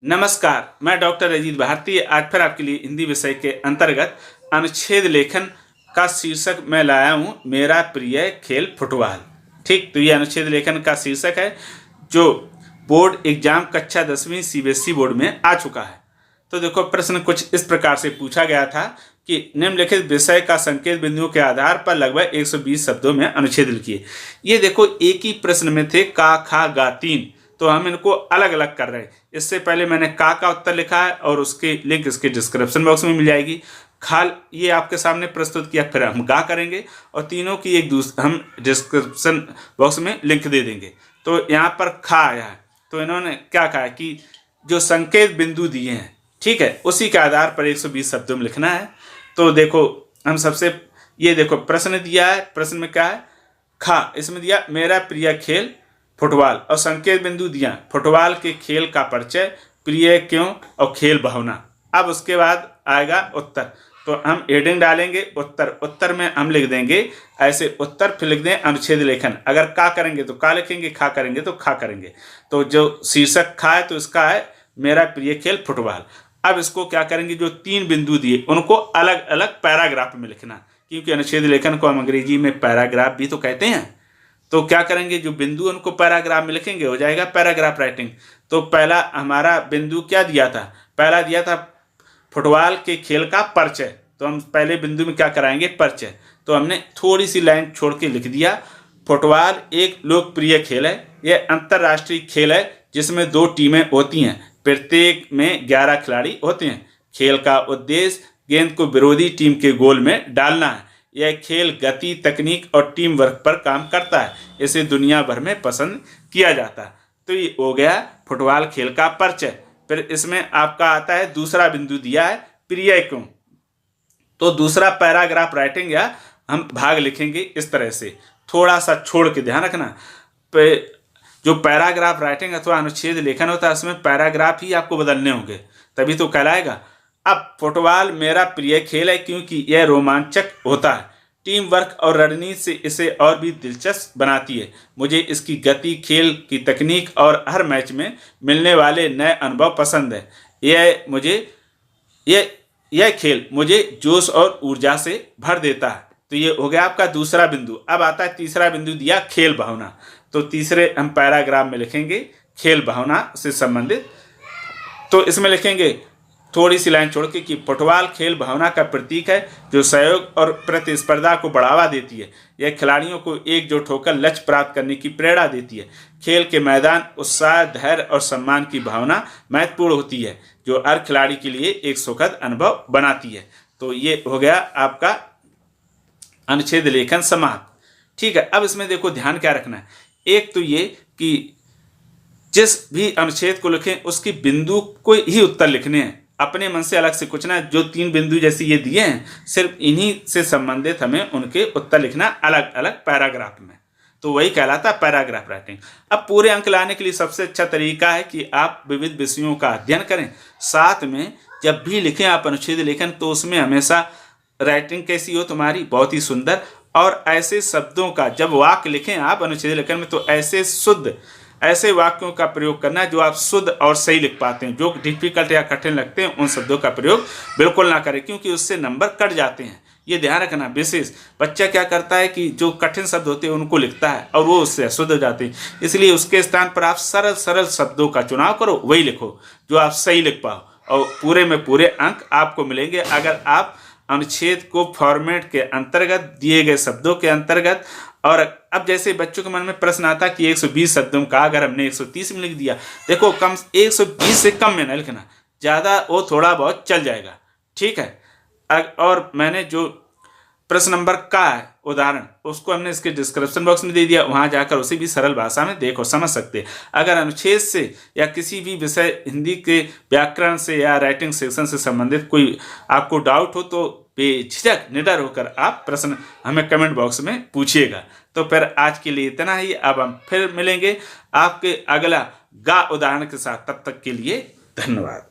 नमस्कार, मैं डॉक्टर अजीत भारती आज फिर आपके लिए हिंदी विषय के अंतर्गत अनुच्छेद लेखन का शीर्षक मैं लाया हूँ, मेरा प्रिय खेल फुटबॉल। ठीक, तो ये अनुच्छेद लेखन का शीर्षक है जो बोर्ड एग्जाम कक्षा 10वीं सीबीएसई बोर्ड में आ चुका है। तो देखो, प्रश्न कुछ इस प्रकार से पूछा गया था कि निम्नलिखित विषय का संकेत बिंदुओं के आधार पर लगभग 120 शब्दों में अनुच्छेद लिखिए। ये देखो, एक ही प्रश्न में थे का, खा, गा, तीन, तो हम इनको अलग अलग कर रहे हैं। इससे पहले मैंने का उत्तर लिखा है और उसकी लिंक इसके डिस्क्रिप्शन बॉक्स में मिल जाएगी। खाल ये आपके सामने प्रस्तुत किया, फिर हम गा करेंगे और तीनों की हम डिस्क्रिप्शन बॉक्स में लिंक दे देंगे। तो यहाँ पर खा आया है, तो इन्होंने क्या कहा कि जो संकेत बिंदु दिए हैं, ठीक है, उसी के आधार पर 120 शब्दों में लिखना है। तो देखो, हम सबसे ये देखो प्रश्न दिया है, प्रश्न में क्या है, खा, इसमें दिया मेरा प्रिय खेल फुटबॉल और संकेत बिंदु दिया फुटबॉल के खेल का परिचय, प्रिय क्यों और खेल भावना। अब उसके बाद आएगा उत्तर, तो हम हेडिंग डालेंगे उत्तर में हम लिख देंगे ऐसे उत्तर, फिर लिख दें अनुच्छेद लेखन। अगर का करेंगे तो का लिखेंगे, खा करेंगे तो खा करेंगे। तो जो शीर्षक खा है तो इसका है मेरा प्रिय खेल फुटबॉल। अब इसको क्या करेंगे, जो 3 बिंदु दिए उनको अलग अलग पैराग्राफ में लिखना, क्योंकि अनुच्छेद लेखन को हम अंग्रेजी में पैराग्राफ भी तो कहते हैं। तो क्या करेंगे, जो बिंदु उनको पैराग्राफ में लिखेंगे, हो जाएगा पैराग्राफ राइटिंग। तो पहला हमारा बिंदु क्या दिया था, पहला दिया था फुटबॉल के खेल का परिचय, तो हम पहले बिंदु में क्या कराएंगे, परिचय। तो हमने थोड़ी सी लाइन छोड़ के लिख दिया, फुटबॉल एक लोकप्रिय खेल है, यह अंतर्राष्ट्रीय खेल है जिसमें 2 टीमें होती हैं, प्रत्येक में 11 खिलाड़ी होते हैं। खेल का उद्देश्य गेंद को विरोधी टीम के गोल में डालना है। यह खेल गति, तकनीक और टीम वर्क पर काम करता है, इसे दुनिया भर में पसंद किया जाता है। तो ये हो गया फुटबॉल खेल का परिचय। फिर इसमें आपका आता है दूसरा बिंदु दिया है प्रिय क्यों। तो दूसरा पैराग्राफ राइटिंग या हम भाग लिखेंगे इस तरह से, थोड़ा सा छोड़ के ध्यान रखना। जो पैराग्राफ राइटिंग अथवा अनुच्छेद लेखन होता है उसमें पैराग्राफ ही आपको बदलने होंगे, तभी तो कहलाएगा। अब फुटबॉल मेरा प्रिय खेल है क्योंकि यह रोमांचक होता है, टीम वर्क और रणनीति से इसे और भी दिलचस्प बनाती है। मुझे इसकी गति, खेल की तकनीक और हर मैच में मिलने वाले नए अनुभव पसंद है। यह खेल मुझे जोश और ऊर्जा से भर देता है। तो ये हो गया आपका दूसरा बिंदु। अब आता है तीसरा बिंदु दिया खेल भावना। तो तीसरे हम पैराग्राफ में लिखेंगे खेल भावना से संबंधित। तो इसमें लिखेंगे थोड़ी सी लाइन छोड़ के कि फुटबॉल खेल भावना का प्रतीक है जो सहयोग और प्रतिस्पर्धा को बढ़ावा देती है। यह खिलाड़ियों को एकजुट होकर लक्ष्य प्राप्त करने की प्रेरणा देती है। खेल के मैदान उत्साह, धैर्य और सम्मान की भावना महत्वपूर्ण होती है जो हर खिलाड़ी के लिए एक सुखद अनुभव बनाती है। तो ये हो गया आपका अनुच्छेद लेखन समाप्त। ठीक है, अब इसमें देखो ध्यान क्या रखना है। एक तो ये कि जिस भी अनुच्छेद को लिखें उसकी बिंदु को ही उत्तर लिखने हैं, अपने मन से अलग से कुछ ना। जो 3 बिंदु जैसे ये दिए हैं, सिर्फ इन्हीं से संबंधित हमें उनके उत्तर लिखना अलग अलग पैराग्राफ में। तो वही कहलाता है पैराग्राफ राइटिंग। अब पूरे अंक लाने के लिए सबसे अच्छा तरीका है कि आप विविध विषयों का अध्ययन करें, साथ में जब भी लिखें आप अनुच्छेद लेखन, तो उसमें हमेशा राइटिंग कैसी हो तुम्हारी, बहुत ही सुंदर। और ऐसे शब्दों का जब वाक्य लिखें आप अनुच्छेद लेखन में, तो ऐसे वाक्यों का प्रयोग करना जो आप शुद्ध और सही लिख पाते हैं। जो डिफिकल्ट या कठिन लगते हैं उन शब्दों का प्रयोग बिल्कुल ना करें, क्योंकि उससे नंबर कट जाते हैं। ये ध्यान रखना। विशेष बच्चा क्या करता है कि जो कठिन शब्द होते हैं उनको लिखता है और वो उससे अशुद्ध हो जाते हैं। इसलिए उसके स्थान पर आप सरल शब्दों का चुनाव करो, वही लिखो जो आप सही लिख पाओ, और पूरे में पूरे अंक आपको मिलेंगे अगर आप अनुच्छेद को फॉर्मेट के अंतर्गत, दिए गए शब्दों के अंतर्गत। और अब जैसे बच्चों के मन में प्रश्न आता कि 120 शब्दों का अगर हमने 130 में लिख दिया, देखो कम 120 से कम में न लिखना, ज़्यादा वो थोड़ा बहुत चल जाएगा, ठीक है। और मैंने जो प्रश्न नंबर का है उदाहरण, उसको हमने इसके डिस्क्रिप्शन बॉक्स में दे दिया, वहाँ जाकर उसे भी सरल भाषा में देखो, समझ सकते हैं। अगर अनुच्छेद से या किसी भी विषय, हिंदी के व्याकरण से या राइटिंग सेक्शन से संबंधित कोई आपको डाउट हो तो बेझिझक निडर होकर आप प्रश्न हमें कमेंट बॉक्स में पूछिएगा। तो फिर आज के लिए इतना ही। अब हम फिर मिलेंगे आपके अगला गा उदाहरण के साथ। तब तक के लिए धन्यवाद।